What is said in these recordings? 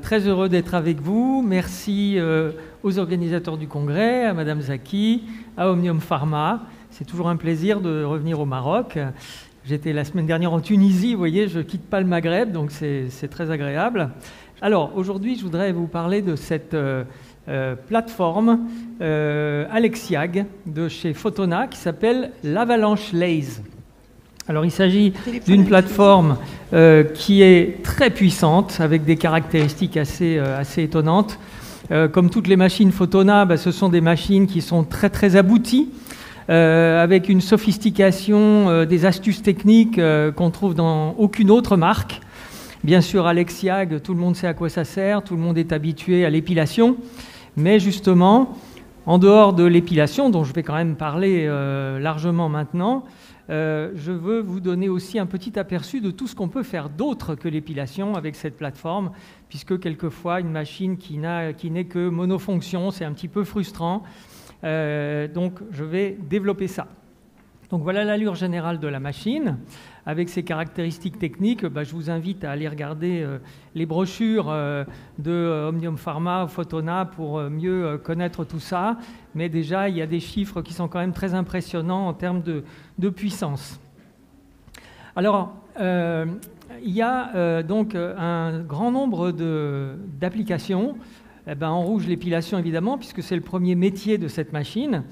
Très heureux d'être avec vous. Merci aux organisateurs du congrès, à Madame Zaki, à Omnium Pharma. C'est toujours un plaisir de revenir au Maroc. J'étais la semaine dernière en Tunisie, vous voyez, je ne quitte pas le Maghreb, donc c'est très agréable. Alors, aujourd'hui, je voudrais vous parler de cette plateforme Alexiag de chez Photona qui s'appelle l'Avalanche Laze. Alors, il s'agit d'une plateforme qui est très puissante, avec des caractéristiques assez étonnantes. Comme toutes les machines Photona, ce sont des machines qui sont très abouties, avec une sophistication, des astuces techniques qu'on trouve dans aucune autre marque. Bien sûr, Alexiag, tout le monde sait à quoi ça sert, tout le monde est habitué à l'épilation, mais justement, en dehors de l'épilation, dont je vais quand même parler largement maintenant, je veux vous donner aussi un petit aperçu de tout ce qu'on peut faire d'autre que l'épilation avec cette plateforme, puisque quelquefois une machine qui n'est que monofonction, c'est un petit peu frustrant. Donc je vais développer ça. Donc voilà l'allure générale de la machine. Avec ses caractéristiques techniques, je vous invite à aller regarder les brochures de Omnium Pharma, Photona, pour mieux connaître tout ça. Mais déjà, il y a des chiffres qui sont quand même très impressionnants en termes de puissance. Alors, il y a donc un grand nombre d'applications. En rouge, l'épilation, évidemment, puisque c'est le premier métier de cette machine.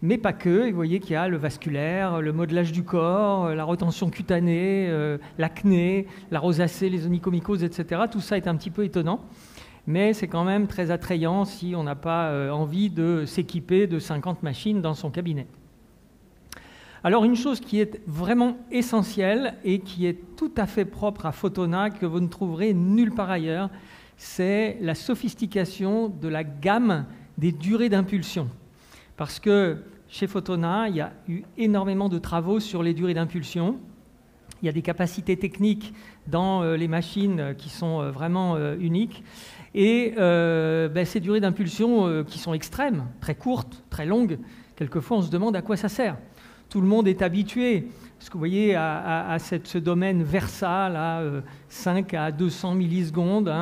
Mais pas que. Vous voyez qu'il y a le vasculaire, le modelage du corps, la retention cutanée, l'acné, la rosacée, les onychomycoses, etc. Tout ça est un petit peu étonnant. Mais c'est quand même très attrayant si on n'a pas envie de s'équiper de 50 machines dans son cabinet. Alors une chose qui est vraiment essentielle et qui est tout à fait propre à Photona, que vous ne trouverez nulle part ailleurs, c'est la sophistication de la gamme des durées d'impulsion. Parce que chez Photona, il y a eu énormément de travaux sur les durées d'impulsion. Il y a des capacités techniques dans les machines qui sont vraiment uniques. Et ces durées d'impulsion qui sont extrêmes, très courtes, très longues, quelquefois on se demande à quoi ça sert. Tout le monde est habitué, parce que vous voyez, à ce domaine Versa, là, 5 à 200 millisecondes.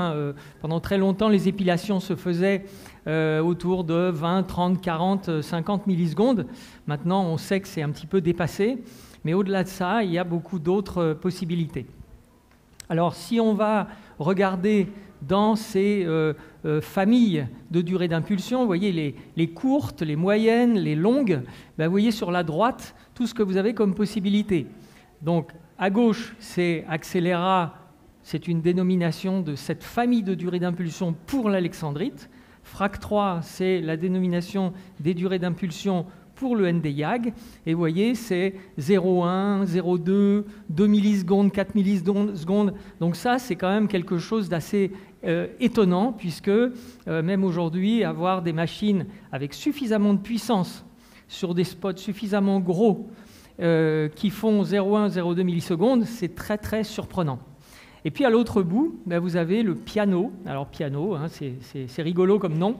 Pendant très longtemps, les épilations se faisaient autour de 20, 30, 40, 50 millisecondes. Maintenant, on sait que c'est un petit peu dépassé. Mais au-delà de ça, il y a beaucoup d'autres possibilités. Alors, si on va regarder dans ces familles de durée d'impulsion, vous voyez les courtes, les moyennes, les longues, vous voyez sur la droite tout ce que vous avez comme possibilité. Donc à gauche, c'est accélérat, c'est une dénomination de cette famille de durée d'impulsion pour l'alexandrite. Frac 3, c'est la dénomination des durées d'impulsion pour le Nd:YAG, et vous voyez, c'est 0,1, 0,2, 2 millisecondes, 4 millisecondes. Donc ça, c'est quand même quelque chose d'assez étonnant, puisque même aujourd'hui, avoir des machines avec suffisamment de puissance sur des spots suffisamment gros qui font 0,1, 0,2 millisecondes, c'est très surprenant. Et puis à l'autre bout, vous avez le piano. Alors piano, c'est rigolo comme nom.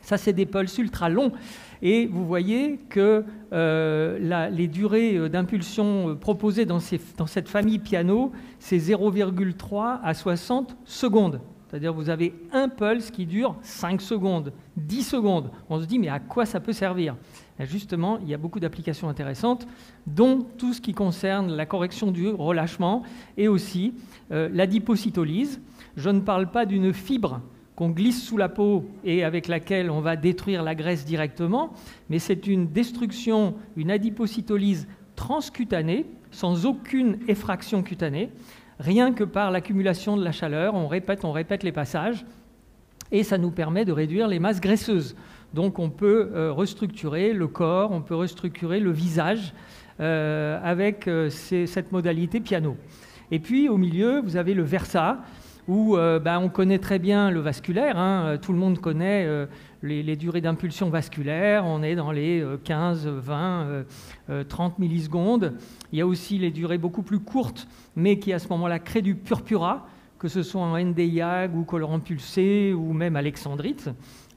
Ça, c'est des pulses ultra longs. Et vous voyez que les durées d'impulsion proposées dans cette famille piano, c'est 0,3 à 60 secondes. C'est-à-dire que vous avez un pulse qui dure 5 secondes, 10 secondes. On se dit, mais à quoi ça peut servir? Et justement, il y a beaucoup d'applications intéressantes, dont tout ce qui concerne la correction du relâchement et aussi l'adipocytolyse. Je ne parle pas d'une fibre qu'on glisse sous la peau et avec laquelle on va détruire la graisse directement, mais c'est une destruction, une adipocytolyse transcutanée, sans aucune effraction cutanée, rien que par l'accumulation de la chaleur. On répète les passages, et ça nous permet de réduire les masses graisseuses. Donc on peut restructurer le corps, on peut restructurer le visage avec cette modalité piano. Et puis au milieu, vous avez le Versa, où on connaît très bien le vasculaire, tout le monde connaît les durées d'impulsion vasculaire, on est dans les 15, 20, 30 millisecondes. Il y a aussi les durées beaucoup plus courtes, mais qui à ce moment-là créent du purpura, que ce soit en Nd:YAG ou colorant pulsé ou même alexandrite.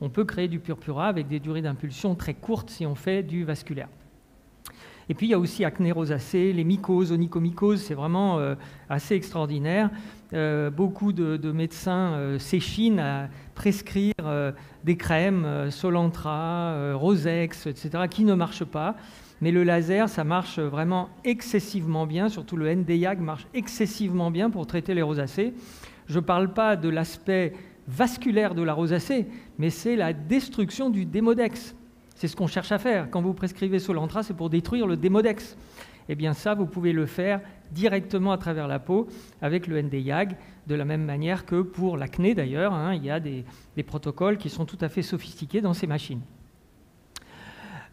On peut créer du purpura avec des durées d'impulsion très courtes si on fait du vasculaire. Et puis il y a aussi acné rosacée, les mycoses, onychomycoses, c'est vraiment assez extraordinaire. Beaucoup de médecins s'échinent à prescrire des crèmes, Solantra, Rosex, etc., qui ne marchent pas. Mais le laser, ça marche vraiment excessivement bien, surtout le Nd:YAG marche excessivement bien pour traiter les rosacées. Je ne parle pas de l'aspect vasculaire de la rosacée, mais c'est la destruction du démodex. C'est ce qu'on cherche à faire. Quand vous prescrivez Solantra, c'est pour détruire le démodex. Eh bien ça, vous pouvez le faire directement à travers la peau avec le Nd:YAG, de la même manière que pour l'acné d'ailleurs, hein, il y a des protocoles qui sont tout à fait sophistiqués dans ces machines.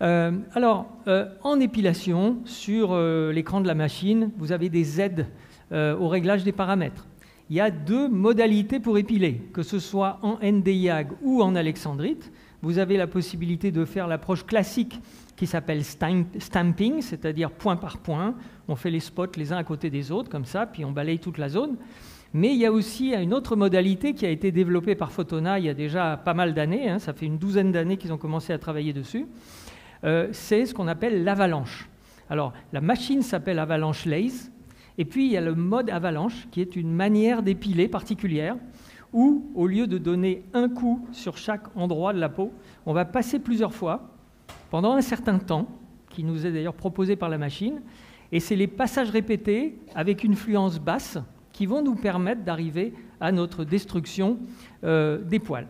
En épilation, sur l'écran de la machine, vous avez des aides au réglage des paramètres. Il y a deux modalités pour épiler, que ce soit en Nd:YAG ou en alexandrite. Vous avez la possibilité de faire l'approche classique qui s'appelle stamping, c'est-à-dire point par point. On fait les spots les uns à côté des autres, comme ça, puis on balaye toute la zone. Mais il y a aussi une autre modalité qui a été développée par Photona il y a déjà pas mal d'années, hein, ça fait une douzaine d'années qu'ils ont commencé à travailler dessus. C'est ce qu'on appelle l'avalanche. Alors, la machine s'appelle Avalanche Laser, et puis il y a le mode avalanche, qui est une manière d'épiler particulière, où, au lieu de donner un coup sur chaque endroit de la peau, on va passer plusieurs fois, pendant un certain temps, qui nous est d'ailleurs proposé par la machine, et c'est les passages répétés, avec une fluence basse, qui vont nous permettre d'arriver à notre destruction des poils.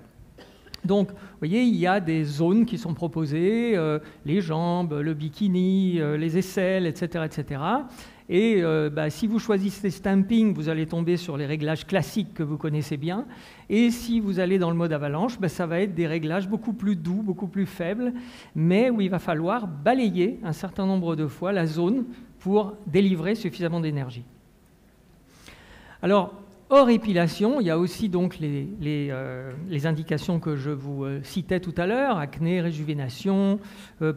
Donc, vous voyez, il y a des zones qui sont proposées, les jambes, le bikini, les aisselles, etc., etc. Et si vous choisissez stamping, vous allez tomber sur les réglages classiques que vous connaissez bien. Et si vous allez dans le mode avalanche, ça va être des réglages beaucoup plus doux, beaucoup plus faibles, mais où il va falloir balayer un certain nombre de fois la zone pour délivrer suffisamment d'énergie. Alors, hors épilation, il y a aussi donc les indications que je vous citais tout à l'heure, acné, réjuvénation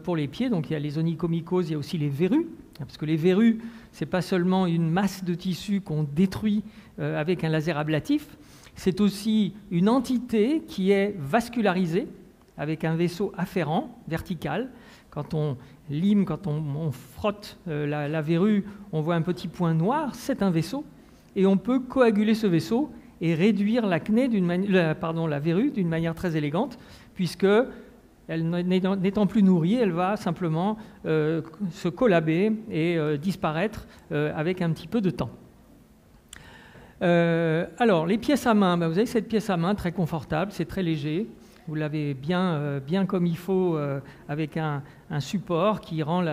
pour les pieds. Donc il y a les onychomycoses, il y a aussi les verrues, parce que les verrues, ce n'est pas seulement une masse de tissu qu'on détruit avec un laser ablatif, c'est aussi une entité qui est vascularisée avec un vaisseau afférent, vertical. Quand on lime, quand on frotte la verrue, on voit un petit point noir, c'est un vaisseau. Et on peut coaguler ce vaisseau et réduire l'acné la verrue d'une manière très élégante, puisque elle n'étant plus nourrie, elle va simplement se collaber et disparaître avec un petit peu de temps. Alors, les pièces à main, vous avez cette pièce à main très confortable, c'est très léger. Vous l'avez bien comme il faut avec un support qui rend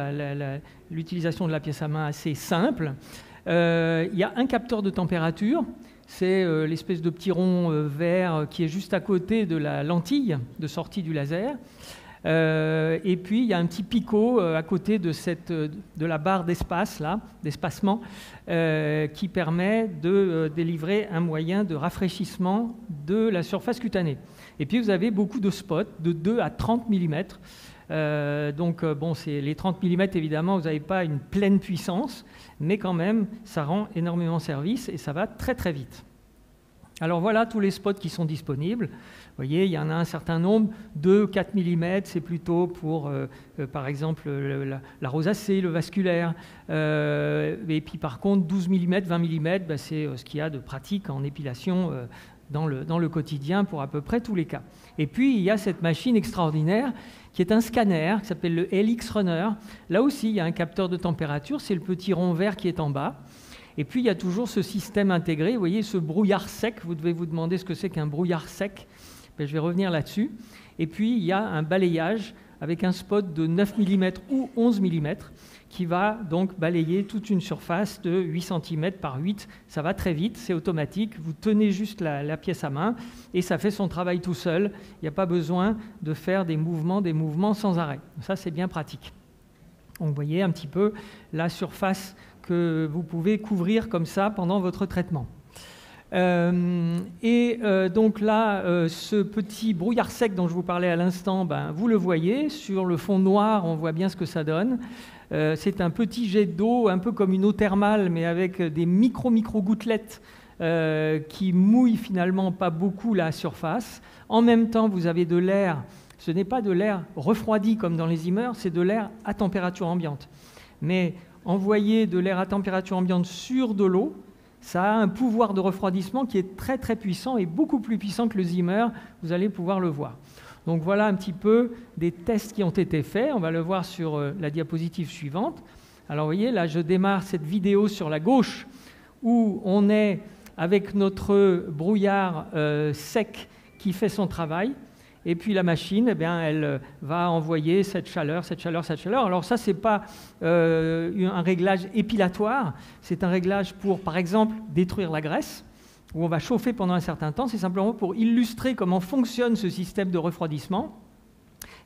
l'utilisation de la pièce à main assez simple. Il y a un capteur de température, c'est l'espèce de petit rond vert qui est juste à côté de la lentille de sortie du laser. Et puis il y a un petit picot à côté de la barre d'espace, d'espacement, qui permet de délivrer un moyen de rafraîchissement de la surface cutanée. Et puis vous avez beaucoup de spots de 2 à 30 mm. C'est les 30 mm, évidemment, vous n'avez pas une pleine puissance, mais quand même, ça rend énormément service et ça va très très vite. Alors voilà tous les spots qui sont disponibles. Vous voyez, il y en a un certain nombre. 2-4 mm, c'est plutôt pour, par exemple, la rosacée, le vasculaire. Et puis par contre, 12 mm, 20 mm, c'est ce qu'il y a de pratique en épilation dans le quotidien pour à peu près tous les cas. Et puis, il y a cette machine extraordinaire qui est un scanner, qui s'appelle le LX Runner. Là aussi, il y a un capteur de température, c'est le petit rond vert qui est en bas. Et puis, il y a toujours ce système intégré. Vous voyez, ce brouillard sec, vous devez vous demander ce que c'est qu'un brouillard sec. Je vais revenir là-dessus. Et puis, il y a un balayage avec un spot de 9 mm ou 11 mm qui va donc balayer toute une surface de 8 cm par 8. Ça va très vite, c'est automatique. Vous tenez juste la pièce à main et ça fait son travail tout seul. Il n'y a pas besoin de faire des mouvements sans arrêt. Ça, c'est bien pratique. Donc, vous voyez un petit peu la surface que vous pouvez couvrir comme ça pendant votre traitement. Donc là, ce petit brouillard sec dont je vous parlais à l'instant, vous le voyez. Sur le fond noir, on voit bien ce que ça donne. C'est un petit jet d'eau, un peu comme une eau thermale, mais avec des micro-gouttelettes qui mouillent finalement pas beaucoup la surface. En même temps, vous avez de l'air. Ce n'est pas de l'air refroidi comme dans les steamers, c'est de l'air à température ambiante. mais envoyer de l'air à température ambiante sur de l'eau, ça a un pouvoir de refroidissement qui est très très puissant et beaucoup plus puissant que le Zimmer, vous allez pouvoir le voir. Donc voilà un petit peu des tests qui ont été faits, on va le voir sur la diapositive suivante. Alors vous voyez, là je démarre cette vidéo sur la gauche où on est avec notre brouillard sec qui fait son travail. Et puis la machine, eh bien, elle va envoyer cette chaleur, cette chaleur, cette chaleur. Alors ça, ce n'est pas un réglage épilatoire, c'est un réglage pour, par exemple, détruire la graisse, où on va chauffer pendant un certain temps. C'est simplement pour illustrer comment fonctionne ce système de refroidissement.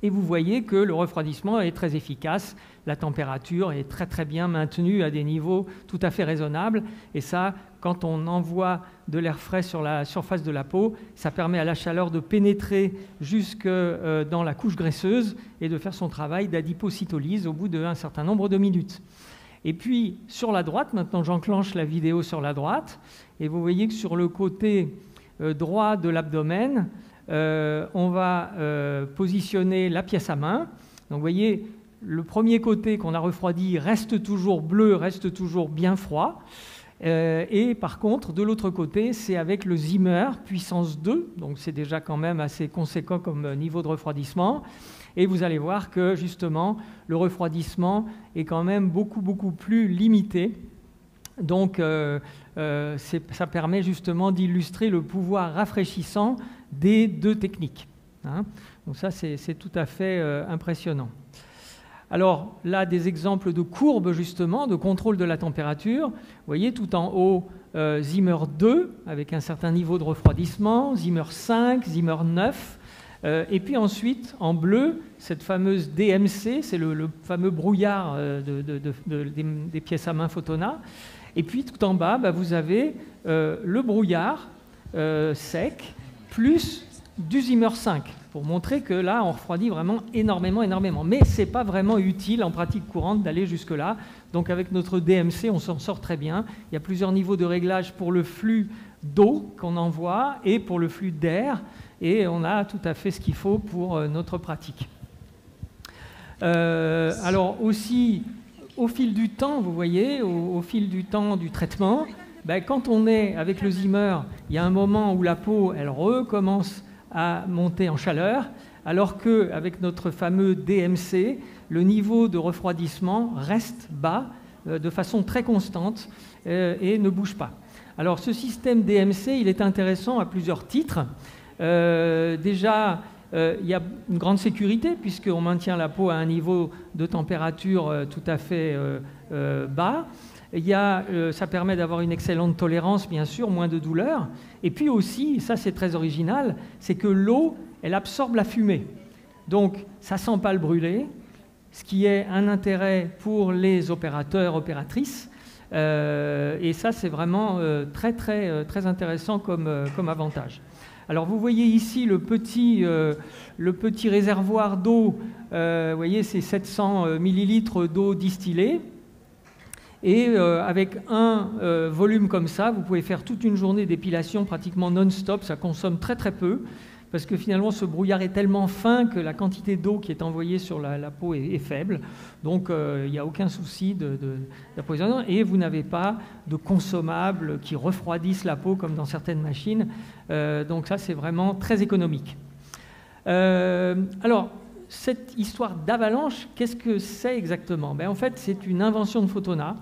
Et vous voyez que le refroidissement est très efficace, la température est très très bien maintenue à des niveaux tout à fait raisonnables. Et ça, quand on envoie de l'air frais sur la surface de la peau, ça permet à la chaleur de pénétrer jusque dans la couche graisseuse et de faire son travail d'adipocytolyse au bout d'un certain nombre de minutes. Et puis sur la droite, maintenant j'enclenche la vidéo sur la droite, et vous voyez que sur le côté droit de l'abdomen, on va positionner la pièce à main. Donc vous voyez, le premier côté qu'on a refroidi reste toujours bleu, reste toujours bien froid. Et par contre, de l'autre côté, c'est avec le Zimmer puissance 2, donc c'est déjà quand même assez conséquent comme niveau de refroidissement. Et vous allez voir que justement, le refroidissement est quand même beaucoup plus limité. Donc ça permet justement d'illustrer le pouvoir rafraîchissant des deux techniques. Hein. Donc ça, c'est tout à fait impressionnant. Alors là, des exemples de courbes justement, de contrôle de la température. Vous voyez tout en haut, Zimmer 2 avec un certain niveau de refroidissement, Zimmer 5, Zimmer 9. Et puis ensuite, en bleu, cette fameuse DMC, c'est le fameux brouillard des pièces à main Photona. Et puis tout en bas, vous avez le brouillard sec plus du Zimmer 5 pour montrer que là, on refroidit vraiment énormément. Mais ce n'est pas vraiment utile en pratique courante d'aller jusque-là. Donc avec notre DMC, on s'en sort très bien. Il y a plusieurs niveaux de réglage pour le flux d'eau qu'on envoie et pour le flux d'air. Et on a tout à fait ce qu'il faut pour notre pratique. Alors aussi, au fil du temps, vous voyez, au fil du temps du traitement, quand on est avec le Zimmer, il y a un moment où la peau, elle recommence à monter en chaleur, alors qu'avec notre fameux DMC, le niveau de refroidissement reste bas de façon très constante et ne bouge pas. Alors ce système DMC, il est intéressant à plusieurs titres. Déjà, il y a une grande sécurité puisqu'on maintient la peau à un niveau de température tout à fait bas. Ça permet d'avoir une excellente tolérance, bien sûr, moins de douleur. Et puis aussi, ça c'est très original, c'est que l'eau, elle absorbe la fumée. Donc, ça ne sent pas le brûler, ce qui est un intérêt pour les opérateurs, opératrices. Et ça, c'est vraiment très intéressant comme avantage. Alors, vous voyez ici le petit réservoir d'eau. Vous voyez, c'est 700 millilitres d'eau distillée. Et avec un volume comme ça, vous pouvez faire toute une journée d'épilation pratiquement non-stop. Ça consomme très peu, parce que finalement, ce brouillard est tellement fin que la quantité d'eau qui est envoyée sur la peau est faible. Donc, il n'y a aucun souci d'approvisionnement. Et vous n'avez pas de consommables qui refroidissent la peau comme dans certaines machines. Donc ça, c'est vraiment très économique. Alors, cette histoire d'avalanche, qu'est-ce que c'est exactement? En fait, c'est une invention de Photona.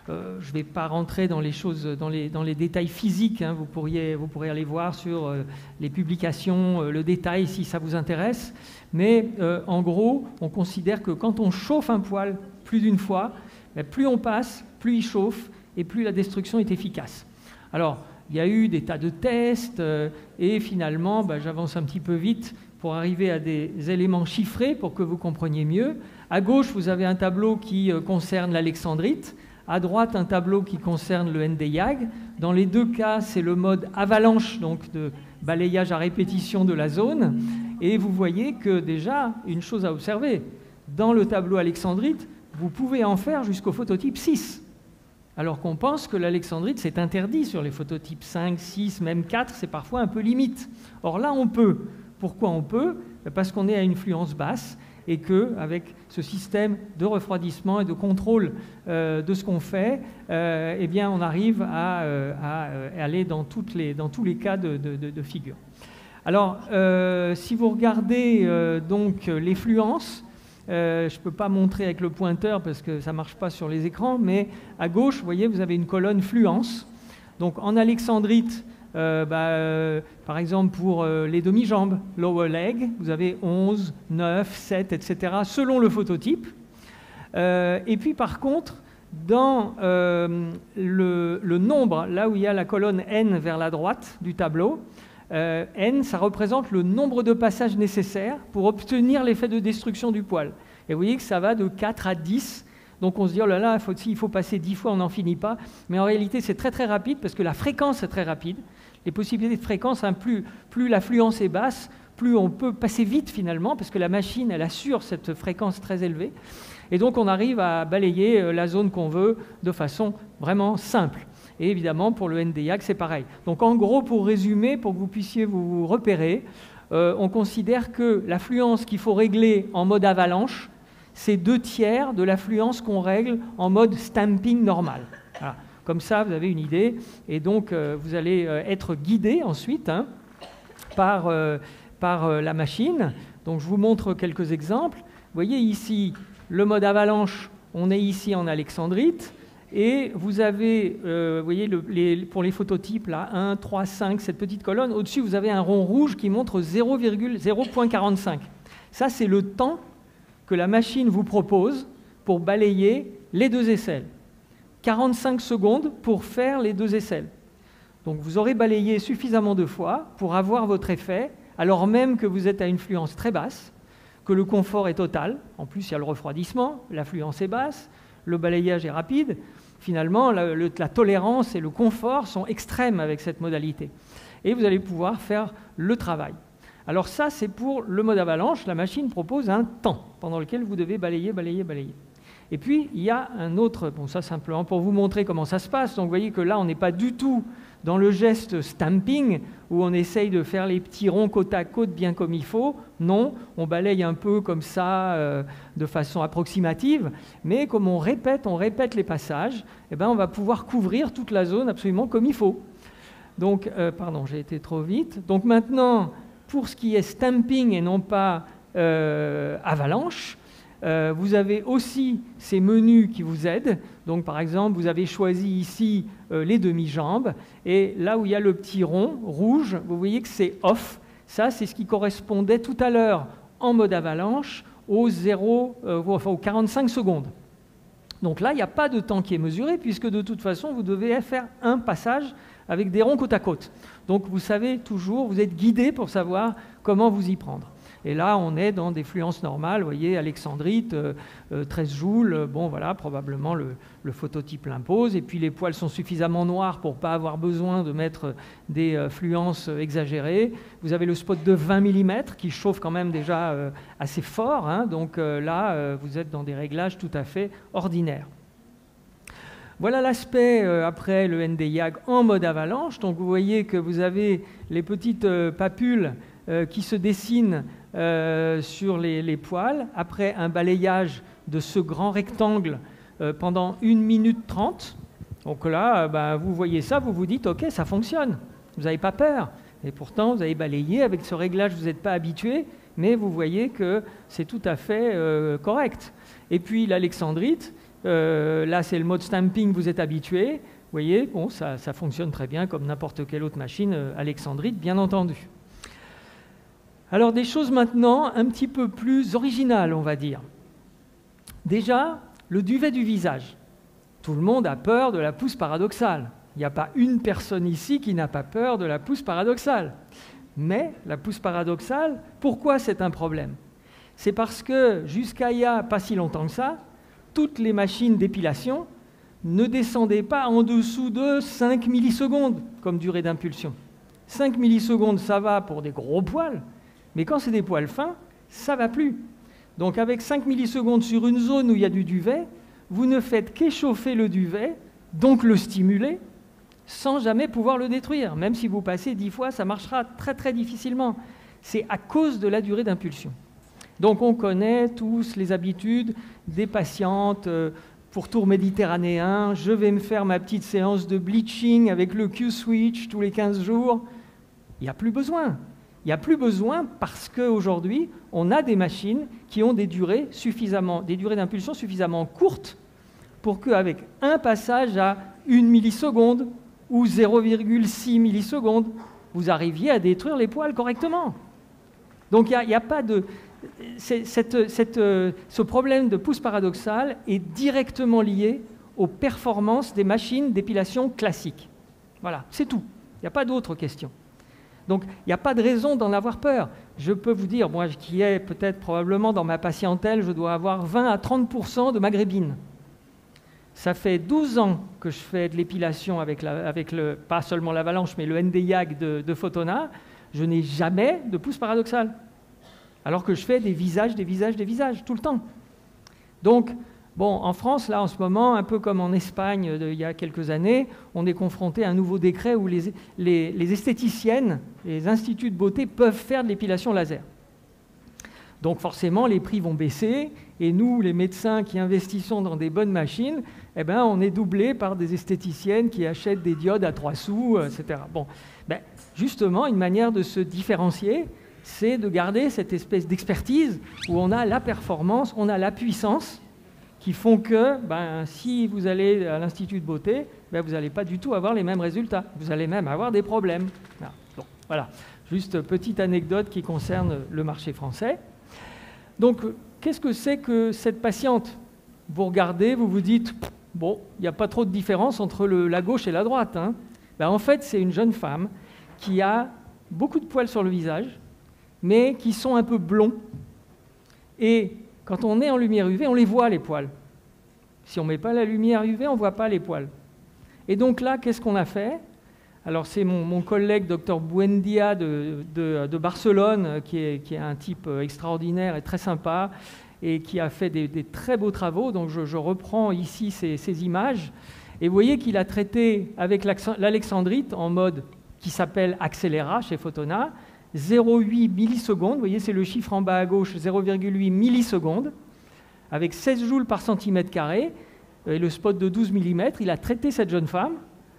Je ne vais pas rentrer dans les choses, dans les détails physiques. Hein. Vous pourrez aller voir sur les publications, le détail si ça vous intéresse. Mais en gros, on considère que quand on chauffe un poêle plus d'une fois, plus on passe, plus il chauffe et plus la destruction est efficace. Alors, il y a eu des tas de tests et finalement, j'avance un petit peu vite pour arriver à des éléments chiffrés pour que vous compreniez mieux. À gauche, vous avez un tableau qui concerne l'alexandrite. À droite, un tableau qui concerne le NdYAG. Dans les deux cas, c'est le mode avalanche, donc de balayage à répétition de la zone. Et vous voyez que déjà, une chose à observer, dans le tableau alexandrite, vous pouvez en faire jusqu'au phototype 6. Alors qu'on pense que l'alexandrite, c'est interdit sur les phototypes 5, 6, même 4, c'est parfois un peu limite. Or là, on peut. Pourquoi on peut? Parce qu'on est à une fluence basse et qu'avec ce système de refroidissement et de contrôle de ce qu'on fait, eh bien, on arrive à aller dans tous les cas de figure. Alors, si vous regardez donc les fluences, je ne peux pas montrer avec le pointeur parce que ça ne marche pas sur les écrans, mais à gauche, vous voyez, vous avez une colonne fluence. Donc en alexandrite, par exemple pour les demi-jambes, lower leg, vous avez 11, 9, 7, etc., selon le phototype. Et puis par contre, dans le nombre, là où il y a la colonne N vers la droite du tableau, N, ça représente le nombre de passages nécessaires pour obtenir l'effet de destruction du poil. Et vous voyez que ça va de 4 à 10. Donc on se dit, oh là là, il faut passer 10 fois, on n'en finit pas. Mais en réalité, c'est très très rapide parce que la fréquence est très rapide. Les possibilités de fréquence, hein, plus la fluence est basse, plus on peut passer vite finalement parce que la machine, elle assure cette fréquence très élevée. Et donc on arrive à balayer la zone qu'on veut de façon vraiment simple. Et évidemment, pour le NDIAG, c'est pareil. Donc en gros, pour résumer, pour que vous puissiez vous repérer, on considère que la fluence qu'il faut régler en mode avalanche, c'est 2/3 de la fluence qu'on règle en mode stamping normal. Voilà. Comme ça, vous avez une idée. Et donc, vous allez être guidé ensuite par la machine. Donc, je vous montre quelques exemples. Vous voyez ici, le mode avalanche, on est ici en alexandrite. Et vous avez, vous voyez, pour les phototypes, là, 1, 3, 5, cette petite colonne. Au-dessus, vous avez un rond rouge qui montre 0,45. Ça, c'est le temps que la machine vous propose pour balayer les 2 aisselles. 45 secondes pour faire les 2 aisselles. Donc, vous aurez balayé suffisamment de fois pour avoir votre effet, alors même que vous êtes à une fluence très basse, que le confort est total. En plus, il y a le refroidissement, la fluence est basse, le balayage est rapide. Finalement, la tolérance et le confort sont extrêmes avec cette modalité. Et vous allez pouvoir faire le travail. Alors ça, c'est pour le mode avalanche. La machine propose un temps pendant lequel vous devez balayer, balayer, balayer. Et puis, il y a un autre... Bon, ça, simplement pour vous montrer comment ça se passe. Donc, vous voyez que là, on n'est pas du tout dans le geste stamping, où on essaye de faire les petits ronds côte à côte bien comme il faut. Non, on balaye un peu comme ça, de façon approximative. Mais comme on répète les passages, eh ben, on va pouvoir couvrir toute la zone absolument comme il faut. Donc, pardon, j'ai été trop vite. Donc maintenant, pour ce qui est stamping et non pas avalanche, vous avez aussi ces menus qui vous aident. Donc, par exemple, vous avez choisi ici les demi-jambes. Et là où il y a le petit rond rouge, vous voyez que c'est off. Ça, c'est ce qui correspondait tout à l'heure en mode avalanche aux 45 secondes. Donc là, il n'y a pas de temps qui est mesuré, puisque de toute façon, vous devez faire un passage avec des ronds côte à côte. Donc, vous savez toujours, vous êtes guidé pour savoir comment vous y prendre. Et là, on est dans des fluences normales, vous voyez, alexandrite, 13 joules, bon voilà, probablement le phototype l'impose, et puis les poils sont suffisamment noirs pour ne pas avoir besoin de mettre des fluences exagérées. Vous avez le spot de 20 mm qui chauffe quand même déjà assez fort, hein, donc là, vous êtes dans des réglages tout à fait ordinaires. Voilà l'aspect après le NDIAG en mode avalanche. Donc vous voyez que vous avez les petites papules qui se dessinent sur les poils après un balayage de ce grand rectangle pendant 1 minute 30. Donc là, vous voyez ça, vous vous dites, ok, ça fonctionne, vous n'avez pas peur. Et pourtant, vous avez balayé avec ce réglage, vous n'êtes pas habitué, mais vous voyez que c'est tout à fait correct. Et puis l'alexandrite, là c'est le mode stamping, vous êtes habitué. Vous voyez, bon, ça fonctionne très bien comme n'importe quelle autre machine alexandrite, bien entendu. Alors des choses maintenant un petit peu plus originales, on va dire. Déjà, le duvet du visage. Tout le monde a peur de la pousse paradoxale. Il n'y a pas une personne ici qui n'a pas peur de la pousse paradoxale. Mais la pousse paradoxale, pourquoi c'est un problème? C'est parce que jusqu'à il n'y a pas si longtemps que ça, toutes les machines d'épilation ne descendaient pas en dessous de 5 millisecondes comme durée d'impulsion. 5 millisecondes, ça va pour des gros poils. Mais quand c'est des poils fins, ça ne va plus. Donc avec 5 millisecondes sur une zone où il y a du duvet, vous ne faites qu'échauffer le duvet, donc le stimuler, sans jamais pouvoir le détruire. Même si vous passez 10 fois, ça marchera très très difficilement. C'est à cause de la durée d'impulsion. Donc on connaît tous les habitudes des patientes pourtour méditerranéen. Je vais me faire ma petite séance de bleaching avec le Q-switch tous les 15 jours. Il n'y a plus besoin. Il n'y a plus besoin parce qu'aujourd'hui, on a des machines qui ont des durées d'impulsion suffisamment courtes pour qu'avec un passage à 1 milliseconde ou 0,6 millisecondes, vous arriviez à détruire les poils correctement. Donc il n'y a pas de... ce problème de pousse paradoxale est directement lié aux performances des machines d'épilation classiques. Voilà, c'est tout. Il n'y a pas d'autre question. Donc, il n'y a pas de raison d'en avoir peur. Je peux vous dire, moi qui ai peut-être probablement dans ma patientèle, je dois avoir 20 à 30% de maghrébines. Ça fait 12 ans que je fais de l'épilation avec pas seulement l'avalanche, mais le Nd:YAG de Fotona. Je n'ai jamais de pousse paradoxale. Alors que je fais des visages, tout le temps. Donc, bon, en France, là, en ce moment, un peu comme en Espagne il y a quelques années, on est confronté à un nouveau décret où les esthéticiennes, les instituts de beauté peuvent faire de l'épilation laser. Donc forcément, les prix vont baisser, et nous, les médecins qui investissons dans des bonnes machines, eh ben, on est doublés par des esthéticiennes qui achètent des diodes à 3 sous, etc. Bon, ben, justement, une manière de se différencier, c'est de garder cette espèce d'expertise où on a la performance, on a la puissance, qui font que si vous allez à l'Institut de beauté, vous n'allez pas du tout avoir les mêmes résultats. Vous allez même avoir des problèmes. Bon, voilà, juste petite anecdote qui concerne le marché français. Donc, qu'est-ce que c'est que cette patiente? Vous regardez, vous vous dites, bon, il n'y a pas trop de différence entre la gauche et la droite. Hein. En fait, c'est une jeune femme qui a beaucoup de poils sur le visage, mais qui sont un peu blonds. Et quand on est en lumière UV, on les voit, les poils. Si on ne met pas la lumière UV, on ne voit pas les poils. Et donc là, qu'est-ce qu'on a fait? Alors c'est mon collègue Dr Buendia de Barcelone, qui est un type extraordinaire et très sympa, et qui a fait des très beaux travaux. Donc je reprends ici ces images. Et vous voyez qu'il a traité avec l'alexandrite en mode qui s'appelle Accélera chez Fotona, 0,8 millisecondes, vous voyez, c'est le chiffre en bas à gauche, 0,8 millisecondes, avec 16 joules par centimètre carré, et le spot de 12 mm, il a traité cette jeune femme.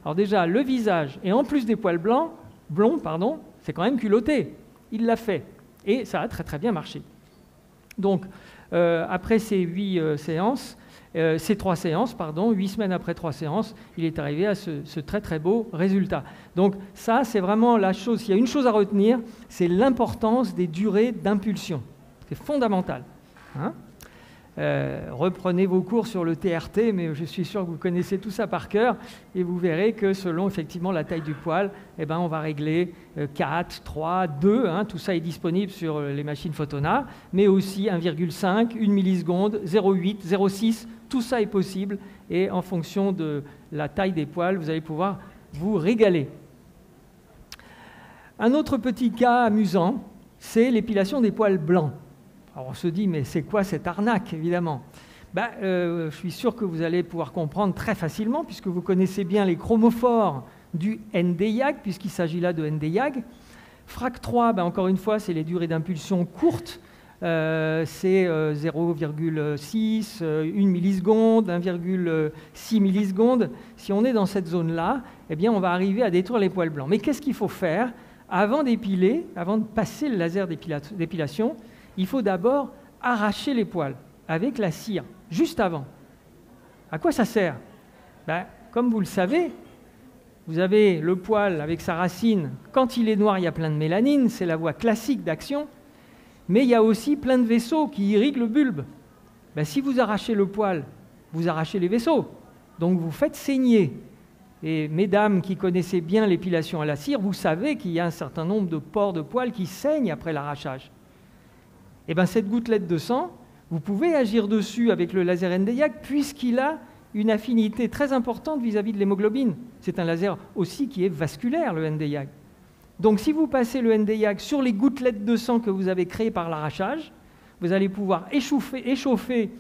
Alors déjà, le visage, et en plus des poils blonds, c'est quand même culotté. Il l'a fait, et ça a très très bien marché. Donc, après ces 3 séances, 8 semaines après 3 séances, il est arrivé à ce très très beau résultat. Donc ça, c'est vraiment la chose. S'il y a une chose à retenir, c'est l'importance des durées d'impulsion. C'est fondamental. Hein? Reprenez vos cours sur le TRT, mais je suis sûr que vous connaissez tout ça par cœur, et vous verrez que selon effectivement la taille du poil, on va régler 4, 3, 2, hein, tout ça est disponible sur les machines Fotona, mais aussi 1,5, 1 milliseconde, 0,8, 0,6, tout ça est possible, et en fonction de la taille des poils, vous allez pouvoir vous régaler. Un autre petit cas amusant, c'est l'épilation des poils blancs. Alors on se dit, mais c'est quoi cette arnaque, évidemment? Je suis sûr que vous allez pouvoir comprendre très facilement, puisque vous connaissez bien les chromophores du Nd:YAG, puisqu'il s'agit là de Nd:YAG. FRAC 3, encore une fois, c'est les durées d'impulsion courtes. C'est 0,6, 1 milliseconde, 1,6 millisecondes. Si on est dans cette zone-là, on va arriver à détruire les poils blancs. Mais qu'est-ce qu'il faut faire avant d'épiler, avant de passer le laser d'épilation? Il faut d'abord arracher les poils avec la cire, juste avant. À quoi ça sert? Comme vous le savez, vous avez le poil avec sa racine. Quand il est noir, il y a plein de mélanine, c'est la voie classique d'action. Mais il y a aussi plein de vaisseaux qui irriguent le bulbe. Si vous arrachez le poil, vous arrachez les vaisseaux. Donc vous faites saigner. Et mesdames qui connaissez bien l'épilation à la cire, vous savez qu'il y a un certain nombre de pores de poils qui saignent après l'arrachage. Cette gouttelette de sang, vous pouvez agir dessus avec le laser Nd:YAG puisqu'il a une affinité très importante vis-à-vis de l'hémoglobine. C'est un laser aussi qui est vasculaire, le Nd:YAG. Donc si vous passez le Nd:YAG sur les gouttelettes de sang que vous avez créées par l'arrachage, vous allez pouvoir échauffer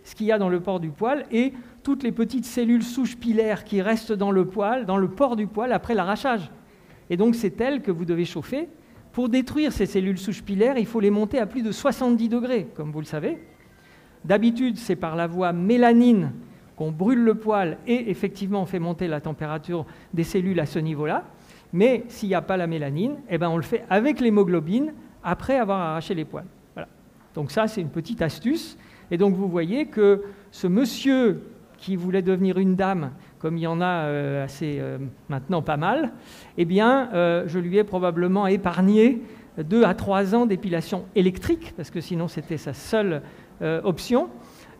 ce qu'il y a dans le pore du poil et toutes les petites cellules souches pilaires qui restent dans le pore du poil après l'arrachage. Et donc c'est elles que vous devez chauffer pour détruire ces cellules souches pilaires, il faut les monter à plus de 70 degrés, comme vous le savez. D'habitude, c'est par la voie mélanine qu'on brûle le poil et effectivement on fait monter la température des cellules à ce niveau-là. Mais s'il n'y a pas la mélanine, eh ben on le fait avec l'hémoglobine après avoir arraché les poils. Voilà. Donc ça, c'est une petite astuce. Et donc vous voyez que ce monsieur qui voulait devenir une dame, comme il y en a maintenant pas mal, eh bien, je lui ai probablement épargné 2 à 3 ans d'épilation électrique, parce que sinon c'était sa seule option,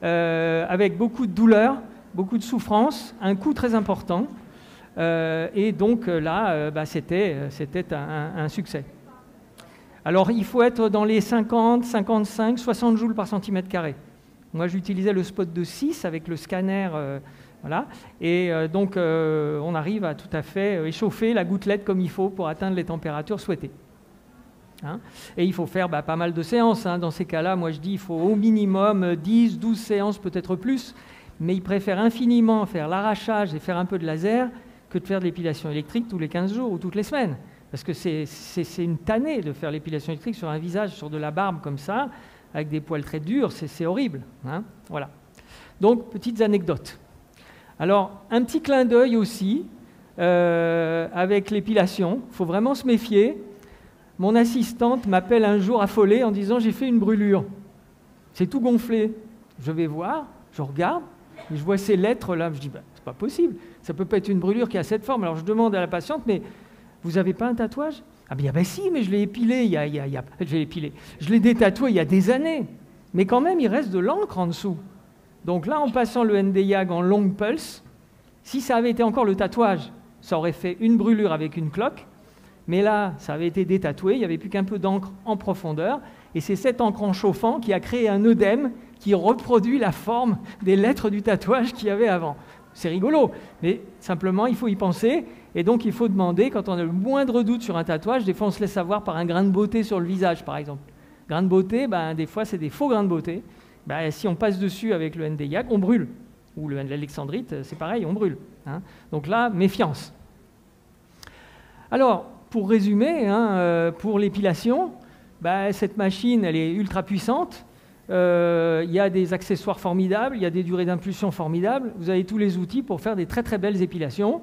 avec beaucoup de douleur, beaucoup de souffrance, un coût très important. Et donc là, c'était un succès. Alors, il faut être dans les 50, 55, 60 joules par centimètre carré. Moi, j'utilisais le spot de 6 avec le scanner, voilà. Et donc, on arrive à tout à fait échauffer la gouttelette comme il faut pour atteindre les températures souhaitées. Hein, et il faut faire pas mal de séances. Hein. Dans ces cas-là, moi, je dis qu'il faut au minimum 10, 12 séances, peut-être plus. Mais ils préfèrent infiniment faire l'arrachage et faire un peu de laser que de faire de l'épilation électrique tous les 15 jours ou toutes les semaines. Parce que c'est une tannée de faire l'épilation électrique sur un visage, sur de la barbe comme ça, avec des poils très durs, c'est horrible. Hein, voilà. Donc, petites anecdotes. Alors, un petit clin d'œil aussi avec l'épilation. Il faut vraiment se méfier. Mon assistante m'appelle un jour affolée en disant « j'ai fait une brûlure ». C'est tout gonflé. Je vais voir, je regarde, et je vois ces lettres là, je dis « c'est pas possible, ça peut pas être une brûlure qui a cette forme ». Alors je demande à la patiente « mais vous n'avez pas un tatouage ?» Ah bien si, mais je l'ai épilé, je l'ai détatoué il y a des années. Mais quand même, il reste de l'encre en dessous. Donc là, en passant le Nd:YAG en long pulse, si ça avait été encore le tatouage, ça aurait fait une brûlure avec une cloque. Mais là, ça avait été détatoué, il n'y avait plus qu'un peu d'encre en profondeur. Et c'est cette encre en chauffant qui a créé un œdème qui reproduit la forme des lettres du tatouage qu'il y avait avant. C'est rigolo, mais simplement, il faut y penser. Et donc, il faut demander, quand on a le moindre doute sur un tatouage, des fois, on se laisse avoir par un grain de beauté sur le visage, par exemple. Grain de beauté, des fois, c'est des faux grains de beauté. Si on passe dessus avec le Nd:YAG, on brûle. Ou l'alexandrite, c'est pareil, on brûle. Hein. Donc là, méfiance. Alors, pour résumer, pour l'épilation, cette machine, elle est ultra puissante. Il y a des accessoires formidables, il y a des durées d'impulsion formidables. Vous avez tous les outils pour faire des très très belles épilations.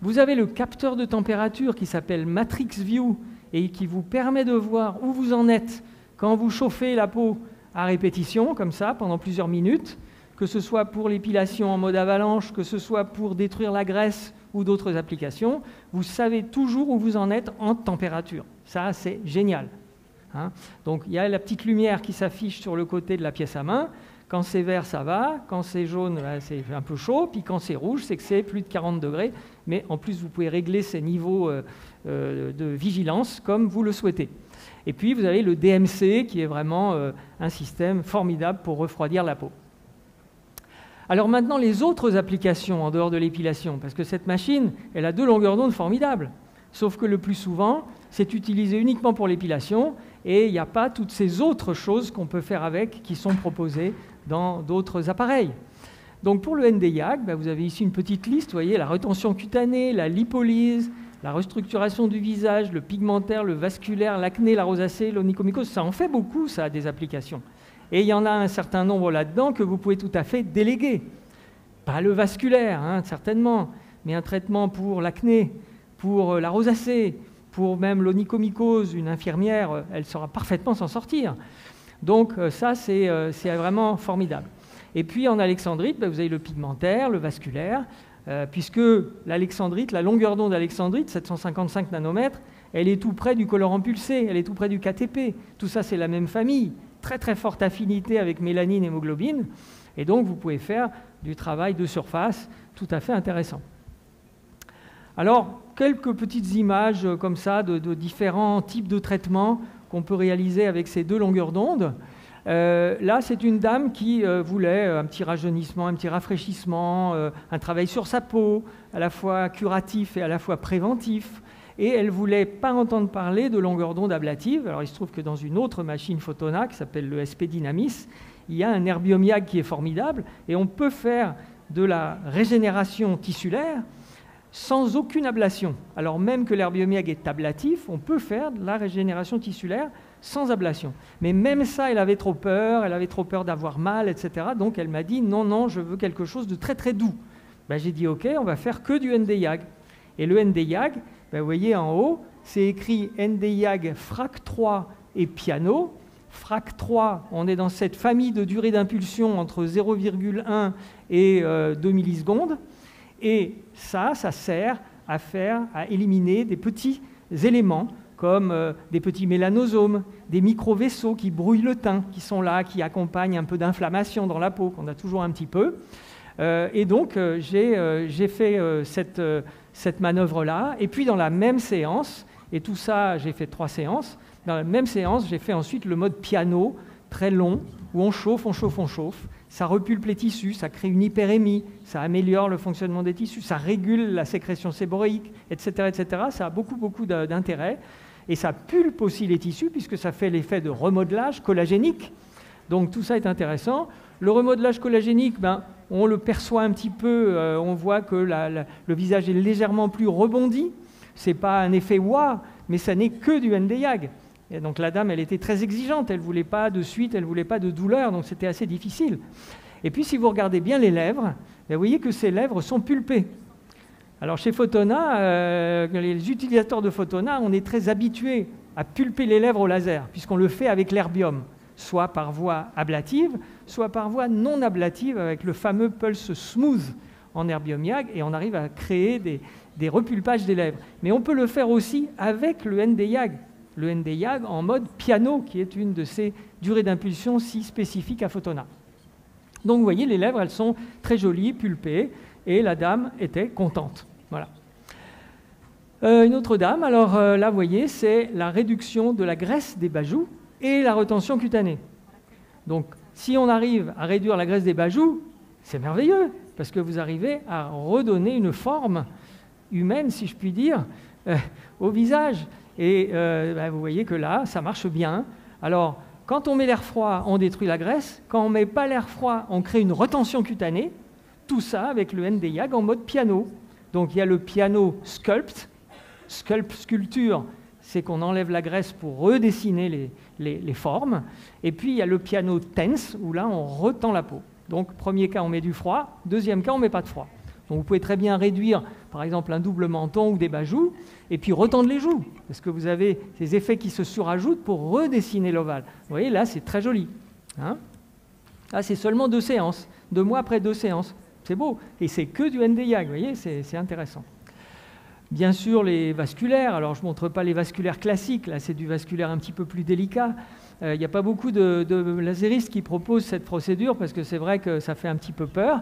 Vous avez le capteur de température qui s'appelle Matrix View et qui vous permet de voir où vous en êtes quand vous chauffez la peau à répétition, comme ça, pendant plusieurs minutes, que ce soit pour l'épilation en mode avalanche, que ce soit pour détruire la graisse ou d'autres applications, vous savez toujours où vous en êtes en température. Ça, c'est génial. Hein. Donc, il y a la petite lumière qui s'affiche sur le côté de la pièce à main. Quand c'est vert, ça va. Quand c'est jaune, c'est un peu chaud. Puis quand c'est rouge, c'est que c'est plus de 40 degrés. Mais en plus, vous pouvez régler ces niveaux de vigilance comme vous le souhaitez. Et puis, vous avez le DMC qui est vraiment un système formidable pour refroidir la peau. Alors maintenant, les autres applications en dehors de l'épilation, parce que cette machine, elle a 2 longueurs d'onde formidables. Sauf que le plus souvent, c'est utilisé uniquement pour l'épilation et il n'y a pas toutes ces autres choses qu'on peut faire avec qui sont proposées dans d'autres appareils. Donc pour le Nd:YAG, vous avez ici une petite liste, vous voyez, la rétention cutanée, la lipolyse, la restructuration du visage, le pigmentaire, le vasculaire, l'acné, la rosacée, l'onychomycose, ça en fait beaucoup, ça a des applications. Et il y en a un certain nombre là-dedans que vous pouvez tout à fait déléguer. Pas le vasculaire, certainement, mais un traitement pour l'acné, pour la rosacée, pour même l'onychomycose, une infirmière, elle saura parfaitement s'en sortir. Donc ça, c'est vraiment formidable. Et puis en alexandrite, vous avez le pigmentaire, le vasculaire, puisque l'alexandrite, la longueur d'onde d'alexandrite, 755 nanomètres, elle est tout près du colorant pulsé, elle est tout près du KTP. Tout ça, c'est la même famille. Très très forte affinité avec mélanine et hémoglobine, et donc vous pouvez faire du travail de surface tout à fait intéressant. Alors, quelques petites images comme ça de différents types de traitements qu'on peut réaliser avec ces 2 longueurs d'onde. Là, c'est une dame qui voulait un petit rajeunissement, un petit rafraîchissement, un travail sur sa peau, à la fois curatif et à la fois préventif. Et elle ne voulait pas entendre parler de longueur d'onde ablative. Alors il se trouve que dans une autre machine Photona, qui s'appelle le SP Dynamis, il y a un Erbium YAG qui est formidable, et on peut faire de la régénération tissulaire sans aucune ablation. Alors même que l'herbium-YAG est ablatif, on peut faire de la régénération tissulaire sans ablation. Mais même ça, elle avait trop peur d'avoir mal, etc. Donc elle m'a dit, non, non, je veux quelque chose de très très doux. Ben, j'ai dit, ok, on va faire que du ND-YAG. Et le ND-YAG, ben, vous voyez en haut, c'est écrit ND-YAG FRAC 3 et piano. FRAC 3, on est dans cette famille de durée d'impulsion entre 0,1 et 2 millisecondes. Et ça sert à éliminer des petits éléments comme des petits mélanosomes, des micro-vaisseaux qui brouillent le teint, qui sont là, qui accompagnent un peu d'inflammation dans la peau, qu'on a toujours un petit peu. Et donc, j'ai fait cette manœuvre-là. Et puis, dans la même séance, et tout ça, j'ai fait 3 séances, dans la même séance, j'ai fait ensuite le mode piano, très long, où on chauffe, on chauffe, on chauffe. Ça repulpe les tissus, ça crée une hyperémie, ça améliore le fonctionnement des tissus, ça régule la sécrétion séborique, etc., etc. Ça a beaucoup, beaucoup d'intérêt. Et ça pulpe aussi les tissus, puisque ça fait l'effet de remodelage collagénique. Donc tout ça est intéressant. Le remodelage collagénique, ben, on le perçoit un petit peu, on voit que le visage est légèrement plus rebondi. Ce n'est pas un effet « waouh », mais ça n'est que du ND-YAG. Et donc la dame, elle était très exigeante, elle ne voulait pas de suite, elle ne voulait pas de douleur, donc c'était assez difficile. Et puis si vous regardez bien les lèvres, vous voyez que ces lèvres sont pulpées. Alors chez Fotona, les utilisateurs de Fotona, on est très habitués à pulper les lèvres au laser, puisqu'on le fait avec l'herbium, soit par voie ablative, soit par voie non ablative, avec le fameux pulse smooth en herbium-YAG, et on arrive à créer des repulpages des lèvres. Mais on peut le faire aussi avec le ND-YAG. Le ND-YAG en mode piano, qui est une de ces durées d'impulsion si spécifiques à Fotona. Donc vous voyez, les lèvres, elles sont très jolies, pulpées, et la dame était contente. Voilà. Une autre dame, alors là, vous voyez, c'est la réduction de la graisse des bajoux et la retention cutanée. Donc, si on arrive à réduire la graisse des bajoux, c'est merveilleux, parce que vous arrivez à redonner une forme humaine, si je puis dire, au visage. Et vous voyez que là, ça marche bien. Alors, quand on met l'air froid, on détruit la graisse. Quand on ne met pas l'air froid, on crée une retention cutanée. Tout ça avec le ND-YAG en mode piano. Donc, il y a le piano sculpt. Sculpture, c'est qu'on enlève la graisse pour redessiner les formes. Et puis, il y a le piano tense, où là, on retend la peau. Donc, premier cas, on met du froid. Deuxième cas, on ne met pas de froid. Donc vous pouvez très bien réduire, par exemple, un double menton ou des bajoux, et puis retendre les joues, parce que vous avez ces effets qui se surajoutent pour redessiner l'ovale. Vous voyez, là, c'est très joli. Hein, là, c'est seulement 2 séances, 2 mois après 2 séances. C'est beau, et c'est que du ND-YAG, vous voyez, c'est intéressant. Bien sûr, les vasculaires, alors je ne montre pas les vasculaires classiques, là, c'est du vasculaire un petit peu plus délicat. Il n'y a pas beaucoup de laséristes qui proposent cette procédure, parce que c'est vrai que ça fait un petit peu peur.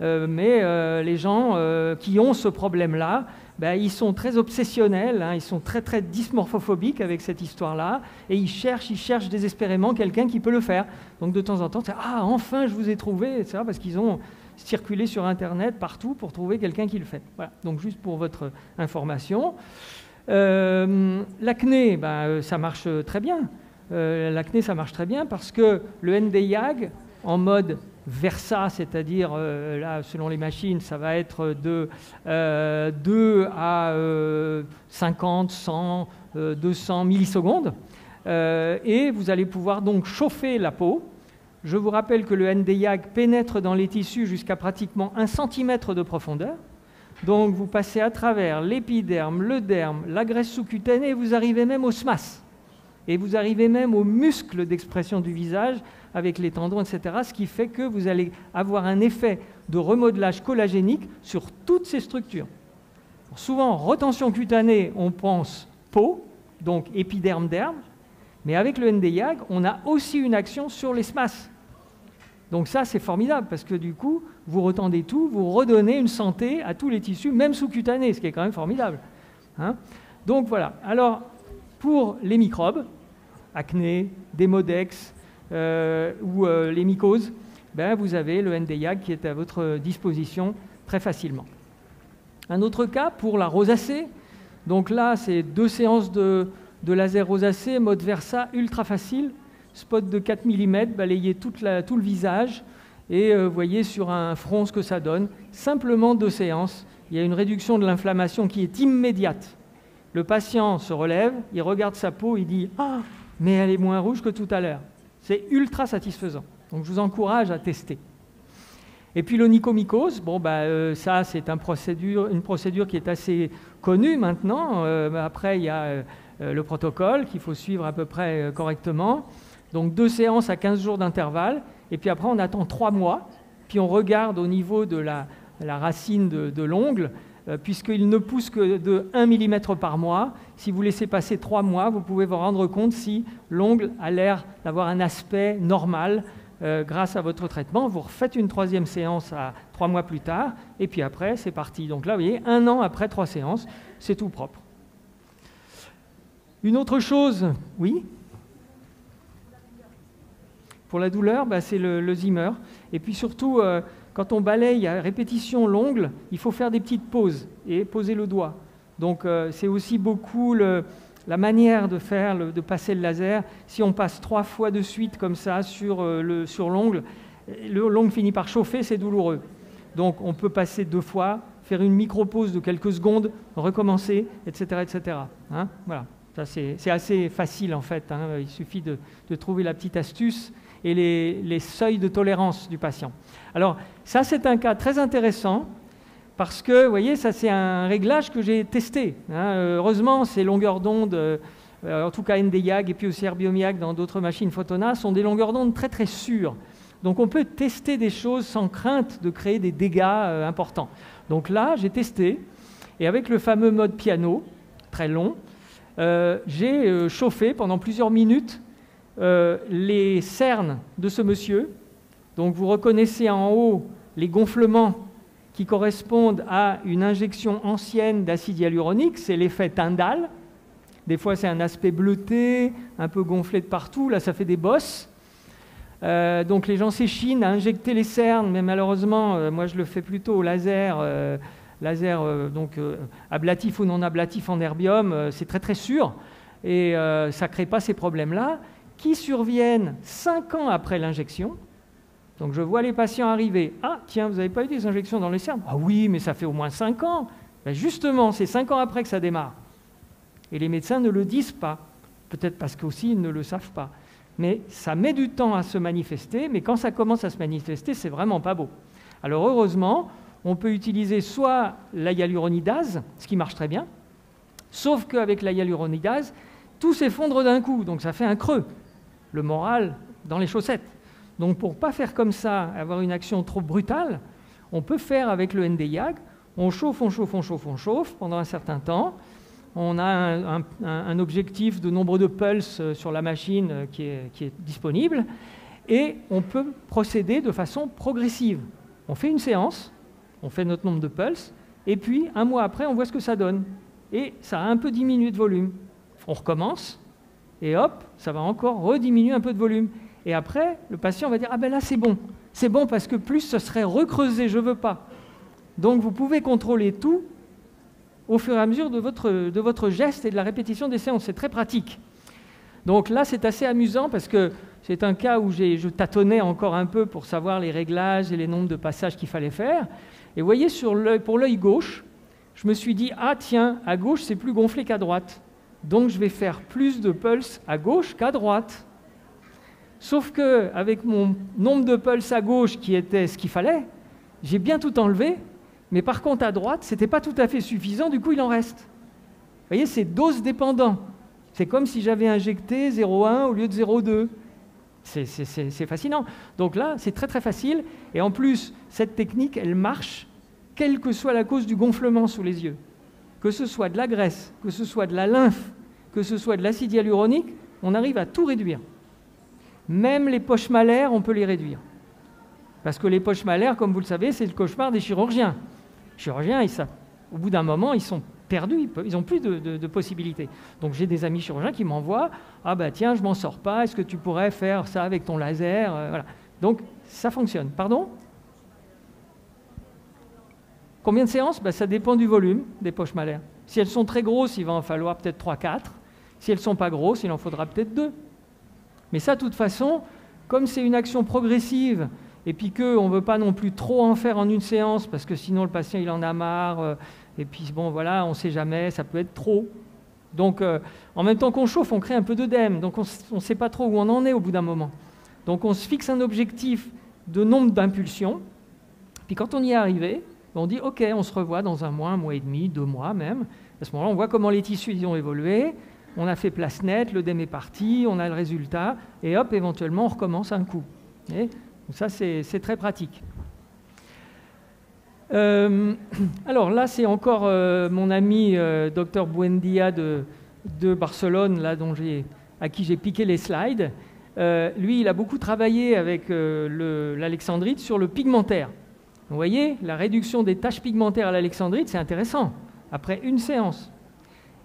Mais les gens qui ont ce problème-là, ben, ils sont très obsessionnels, hein, ils sont très, très dysmorphophobiques avec cette histoire-là, et ils cherchent désespérément quelqu'un qui peut le faire. Donc de temps en temps, c'est « Ah, enfin, je vous ai trouvé !» etc. Parce qu'ils ont circulé sur Internet partout pour trouver quelqu'un qui le fait. Voilà, donc juste pour votre information. L'acné, ben, ça marche très bien. L'acné, ça marche très bien parce que le ND-YAG, en mode Versa, c'est-à-dire, là, selon les machines, ça va être de 2 à 50, 100, 200 millisecondes. Et vous allez pouvoir donc chauffer la peau. Je vous rappelle que le ND-YAG pénètre dans les tissus jusqu'à pratiquement 1 cm de profondeur. Donc vous passez à travers l'épiderme, le derme, la graisse sous-cutanée, et vous arrivez même au SMAS. Et vous arrivez même aux muscles d'expression du visage, avec les tendons, etc., ce qui fait que vous allez avoir un effet de remodelage collagénique sur toutes ces structures. Souvent, retention cutanée, on pense peau, donc épiderme-derme, mais avec le ND-YAG, on a aussi une action sur les SMAS. Donc ça, c'est formidable, parce que du coup, vous retendez tout, vous redonnez une santé à tous les tissus, même sous-cutanés, ce qui est quand même formidable. Hein, donc voilà. Alors, pour les microbes, acné, démodex, ou les mycoses, ben, vous avez le ND-YAG qui est à votre disposition très facilement. Un autre cas pour la rosacée, donc là c'est 2 séances de laser rosacée, mode Versa, ultra facile, spot de 4 mm, balayez tout le visage et voyez sur un front ce que ça donne, simplement 2 séances il y a une réduction de l'inflammation qui est immédiate. Le patient se relève, il regarde sa peau, il dit « Ah, mais elle est moins rouge que tout à l'heure ». C'est ultra satisfaisant. Donc je vous encourage à tester. Et puis l'onychomycose, bon, ça c'est une procédure qui est assez connue maintenant. Après, il y a le protocole qu'il faut suivre à peu près correctement. Donc 2 séances à 15 jours d'intervalle. Et puis après, on attend 3 mois. Puis on regarde au niveau de la racine de l'ongle, puisqu'il ne pousse que de 1 mm par mois. Si vous laissez passer 3 mois, vous pouvez vous rendre compte si l'ongle a l'air d'avoir un aspect normal grâce à votre traitement. Vous refaites une 3e séance à 3 mois plus tard, et puis après, c'est parti. Donc là, vous voyez, 1 an après 3 séances, c'est tout propre. Une autre chose, oui ? Pour la douleur, c'est le Zimmer. Et puis surtout, quand on balaye à répétition l'ongle, il faut faire des petites pauses et poser le doigt. Donc c'est aussi beaucoup la manière de de passer le laser. Si on passe 3 fois de suite comme ça sur l'ongle, l'ongle finit par chauffer, c'est douloureux. Donc on peut passer 2 fois, faire une micro-pause de quelques secondes, recommencer, etc. etc. Hein, voilà. Ça, c'est assez facile en fait. Hein. Il suffit de trouver la petite astuce et les seuils de tolérance du patient. Alors ça, c'est un cas très intéressant parce que, vous voyez, ça c'est un réglage que j'ai testé. Hein. Heureusement, ces longueurs d'onde, en tout cas Nd:YAG et puis aussi Erbium-YAG dans d'autres machines Photona, sont des longueurs d'onde très très sûres. Donc on peut tester des choses sans crainte de créer des dégâts importants. Donc là, j'ai testé, et avec le fameux mode piano, très long, j'ai chauffé pendant plusieurs minutes les cernes de ce monsieur. Donc vous reconnaissez en haut les gonflements qui correspondent à une injection ancienne d'acide hyaluronique, c'est l'effet Tyndall. Des fois c'est un aspect bleuté, un peu gonflé de partout, là ça fait des bosses. Donc les gens s'échinent à injecter les cernes, mais malheureusement, moi je le fais plutôt au laser, ablatif ou non ablatif en erbium, c'est très très sûr, et ça ne crée pas ces problèmes-là, qui surviennent 5 ans après l'injection. Donc je vois les patients arriver, « Ah, tiens, vous n'avez pas eu des injections dans les cernes ?»« Ah oui, mais ça fait au moins 5 ans. » Justement, c'est 5 ans après que ça démarre. Et les médecins ne le disent pas, peut-être parce qu'aussi ils ne le savent pas. Mais ça met du temps à se manifester, mais quand ça commence à se manifester, c'est vraiment pas beau. Alors heureusement, on peut utiliser soit la hyaluronidase, ce qui marche très bien, sauf qu'avec la hyaluronidase, tout s'effondre d'un coup, donc ça fait un creux, le moral dans les chaussettes. Donc pour ne pas faire comme ça, avoir une action trop brutale, on peut faire avec le Nd:YAG, on chauffe, on chauffe, on chauffe, on chauffe pendant un certain temps. On a un objectif de nombre de pulses sur la machine qui est disponible, et on peut procéder de façon progressive. On fait une séance, on fait notre nombre de pulses, et puis 1 mois après, on voit ce que ça donne. Et ça a un peu diminué de volume. On recommence, et hop, ça va encore rediminuer un peu de volume. Et après, le patient va dire « Ah ben là, c'est bon parce que plus ce serait recreusé, je ne veux pas. » Donc vous pouvez contrôler tout au fur et à mesure de votre geste et de la répétition des séances. C'est très pratique. Donc là, c'est assez amusant parce que c'est un cas où je tâtonnais encore un peu pour savoir les réglages et les nombres de passages qu'il fallait faire. Et vous voyez, pour l'œil gauche, je me suis dit « Ah tiens, à gauche, c'est plus gonflé qu'à droite. Donc je vais faire plus de pulses à gauche qu'à droite. » Sauf qu'avec mon nombre de pulses à gauche qui était ce qu'il fallait, j'ai bien tout enlevé. Mais par contre, à droite, ce n'était pas tout à fait suffisant, du coup, il en reste. Vous voyez, c'est dose dépendant. C'est comme si j'avais injecté 0,1 au lieu de 0,2. C'est fascinant. Donc là, c'est très très facile. Et en plus, cette technique, elle marche, quelle que soit la cause du gonflement sous les yeux. Que ce soit de la graisse, que ce soit de la lymphe, que ce soit de l'acide hyaluronique, on arrive à tout réduire. Même les poches malaires, on peut les réduire. Parce que les poches malaires, comme vous le savez, c'est le cauchemar des chirurgiens. Les chirurgiens, au bout d'un moment, ils sont perdus, ils n'ont plus de possibilités. Donc j'ai des amis chirurgiens qui m'envoient « Ah bah tiens, je m'en sors pas, est-ce que tu pourrais faire ça avec ton laser ?» Voilà. Donc ça fonctionne. Pardon ? Combien de séances ? Ça dépend du volume des poches malaires. Si elles sont très grosses, il va en falloir peut-être 3-4. Si elles ne sont pas grosses, il en faudra peut-être 2. Mais ça, de toute façon, comme c'est une action progressive et puis qu'on ne veut pas non plus trop en faire en une séance, parce que sinon le patient il en a marre, et puis bon voilà, on ne sait jamais, ça peut être trop. Donc en même temps qu'on chauffe, on crée un peu d'œdème, donc on ne sait pas trop où on en est au bout d'un moment. Donc on se fixe un objectif de nombre d'impulsions, puis quand on y est arrivé, on dit ok, on se revoit dans un mois et demi, 2 mois même. À ce moment-là, on voit comment les tissus ils ont évolué, on a fait place nette, l'œdème est parti, on a le résultat, et hop, éventuellement, on recommence un coup. Et ça, c'est très pratique. Alors là, c'est encore mon ami Dr Buendia de Barcelone, là, à qui j'ai piqué les slides. Lui, il a beaucoup travaillé avec l'alexandrite sur le pigmentaire. Vous voyez, la réduction des taches pigmentaires à l'alexandrite, c'est intéressant, après une séance.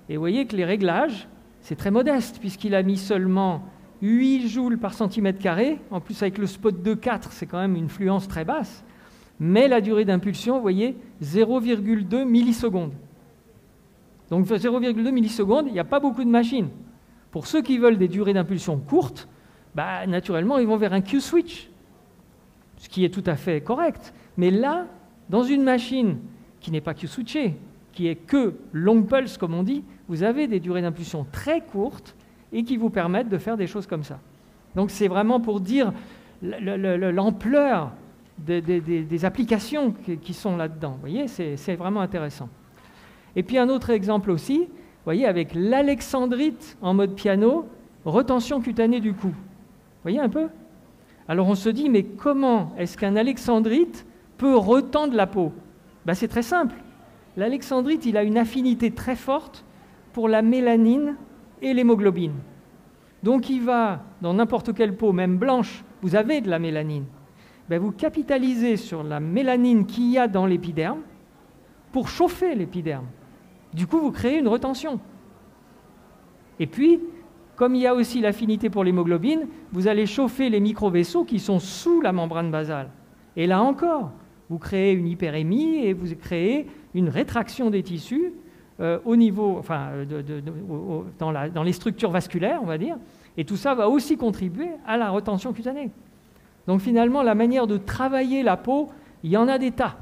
Et vous voyez que les réglages, c'est très modeste, puisqu'il a mis seulement 8 joules par centimètre carré. En plus, avec le spot 2,4, c'est quand même une fluence très basse. Mais la durée d'impulsion, vous voyez, 0,2 millisecondes. Donc 0,2 millisecondes, il n'y a pas beaucoup de machines. Pour ceux qui veulent des durées d'impulsion courtes, bah, naturellement, ils vont vers un Q-switch, ce qui est tout à fait correct. Mais là, dans une machine qui n'est pas Q-switchée, qui est que long pulse, comme on dit, vous avez des durées d'impulsion très courtes et qui vous permettent de faire des choses comme ça. Donc c'est vraiment pour dire l'ampleur des applications qui sont là-dedans. Vous voyez, c'est vraiment intéressant. Et puis un autre exemple aussi, vous voyez, avec l'alexandrite en mode piano, retention cutanée du cou. Vous voyez un peu? Alors on se dit, mais comment est-ce qu'un alexandrite peut retendre la peau? Ben, c'est très simple. L'alexandrite, il a une affinité très forte pour la mélanine et l'hémoglobine. Donc il va, dans n'importe quelle peau, même blanche, vous avez de la mélanine. Ben, vous capitalisez sur la mélanine qu'il y a dans l'épiderme pour chauffer l'épiderme. Du coup, vous créez une retention. Et puis, comme il y a aussi l'affinité pour l'hémoglobine, vous allez chauffer les microvaisseaux qui sont sous la membrane basale. Et là encore, vous créez une hyperémie et vous créez une rétraction des tissus au niveau, enfin, dans les structures vasculaires, on va dire. Et tout ça va aussi contribuer à la retention cutanée. Donc finalement, la manière de travailler la peau, il y en a des tas.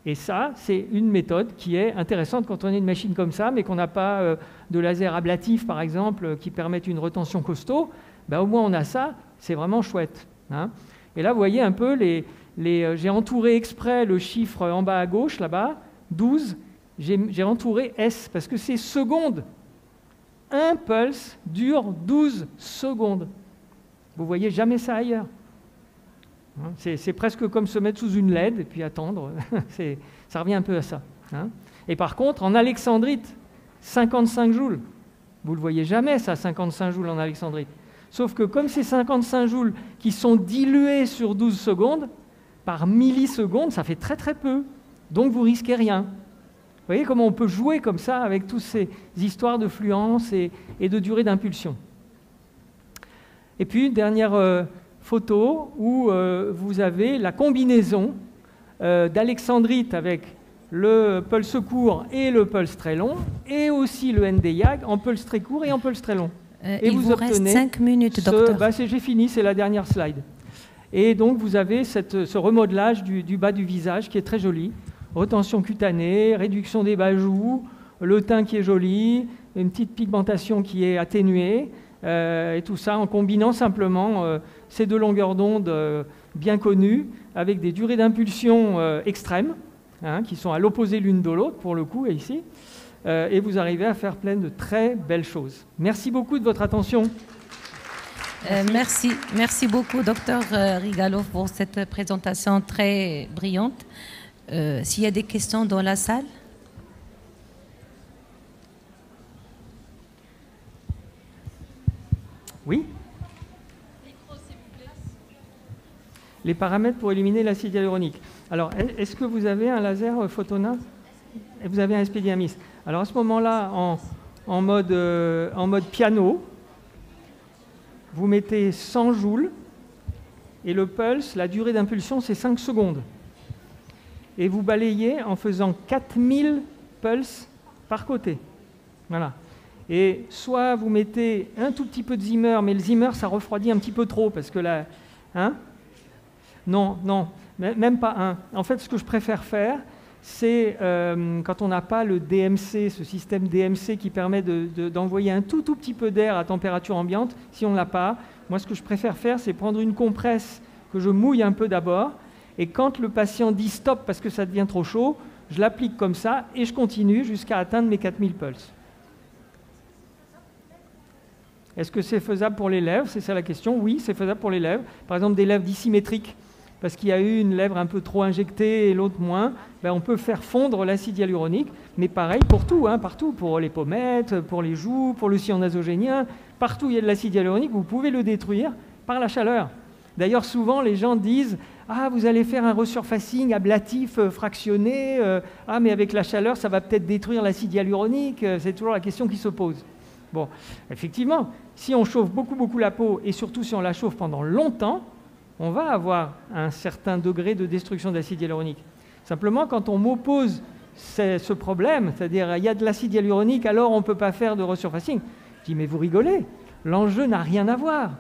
Et ça, c'est une méthode qui est intéressante quand on a une machine comme ça, mais qu'on n'a pas de laser ablatif, par exemple, qui permettent une retention costaud. Ben, au moins, on a ça, c'est vraiment chouette. Hein. Et là, vous voyez un peu, j'ai entouré exprès le chiffre en bas à gauche, là-bas, 12. J'ai entouré S, parce que c'est secondes. Un pulse dure 12 secondes. Vous ne voyez jamais ça ailleurs. C'est presque comme se mettre sous une LED et puis attendre. Ça revient un peu à ça. Hein. Et par contre, en alexandrite, 55 joules. Vous ne le voyez jamais, ça, 55 joules en alexandrite. Sauf que comme ces 55 joules qui sont dilués sur 12 secondes, par milliseconde, ça fait très très peu. Donc vous risquez rien. Vous voyez comment on peut jouer comme ça avec toutes ces histoires de fluence et de durée d'impulsion. Et puis, dernière photo où vous avez la combinaison d'alexandrite avec le pulse court et le pulse très long, et aussi le Nd:YAG en pulse très court et en pulse très long. Et il vous reste 5 minutes, docteur. J'ai fini, c'est la dernière slide. Et donc vous avez ce remodelage du bas du visage qui est très joli. Retention cutanée, réduction des bas-joues, le teint qui est joli, une petite pigmentation qui est atténuée, et tout ça en combinant simplement ces deux longueurs d'onde bien connues avec des durées d'impulsion extrêmes, hein, qui sont à l'opposé l'une de l'autre pour le coup, ici, et vous arrivez à faire plein de très belles choses. Merci beaucoup de votre attention. Merci beaucoup, docteur Rigalov, pour cette présentation très brillante. S'il y a des questions dans la salle? Oui. Les paramètres pour éliminer l'acide hyaluronique. Alors, est-ce que vous avez un laser Photona? Vous avez un SPDMIS. Alors, à ce moment-là, en mode piano, vous mettez 100 joules et le pulse, la durée d'impulsion, c'est 5 secondes. Et vous balayez en faisant 4000 pulses par côté. Voilà. Et soit vous mettez un tout petit peu de Zimmer, mais le Zimmer, ça refroidit un petit peu trop, parce que là, hein, Non, non, même pas un. En fait, ce que je préfère faire, c'est quand on n'a pas le DMC, ce système DMC qui permet d'envoyer un tout petit peu d'air à température ambiante, si on ne l'a pas, moi ce que je préfère faire, c'est prendre une compresse que je mouille un peu d'abord, et quand le patient dit stop parce que ça devient trop chaud, je l'applique comme ça et je continue jusqu'à atteindre mes 4000 pulses. Est-ce que c'est faisable pour les lèvres? C'est ça la question. Oui, c'est faisable pour les lèvres. Par exemple, des lèvres dissymétriques, parce qu'il y a eu une lèvre un peu trop injectée et l'autre moins, ben on peut faire fondre l'acide hyaluronique, mais pareil pour tout, hein, partout, pour les pommettes, pour les joues, pour le sillon nasogénien, partout où il y a de l'acide hyaluronique, vous pouvez le détruire par la chaleur. D'ailleurs, souvent, les gens disent « Ah, vous allez faire un resurfacing ablatif fractionné, ah, mais avec la chaleur, ça va peut-être détruire l'acide hyaluronique », c'est toujours la question qui se pose. Bon, effectivement, si on chauffe beaucoup la peau, et surtout si on la chauffe pendant longtemps, on va avoir un certain degré de destruction d'acide hyaluronique. Simplement, quand on m'oppose ce problème, c'est-à-dire il y a de l'acide hyaluronique, alors on ne peut pas faire de resurfacing, je dis mais vous rigolez, l'enjeu n'a rien à voir.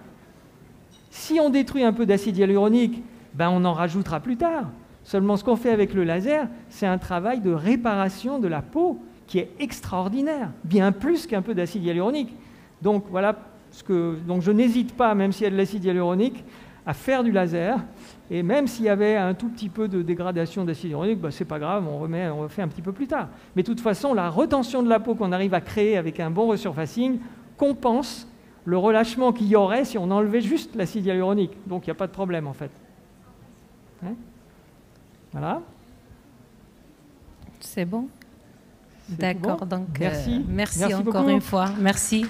Si on détruit un peu d'acide hyaluronique, ben on en rajoutera plus tard. Seulement ce qu'on fait avec le laser, c'est un travail de réparation de la peau qui est extraordinaire, bien plus qu'un peu d'acide hyaluronique. Donc voilà, donc je n'hésite pas, même s'il y a de l'acide hyaluronique, à faire du laser, et même s'il y avait un tout petit peu de dégradation d'acide hyaluronique, ben, c'est pas grave, on refait un petit peu plus tard. Mais de toute façon, la retention de la peau qu'on arrive à créer avec un bon resurfacing compense le relâchement qu'il y aurait si on enlevait juste l'acide hyaluronique. Donc il n'y a pas de problème en fait. Hein? Voilà. C'est bon? D'accord, bon. donc merci. merci Merci encore beaucoup. une fois. Merci.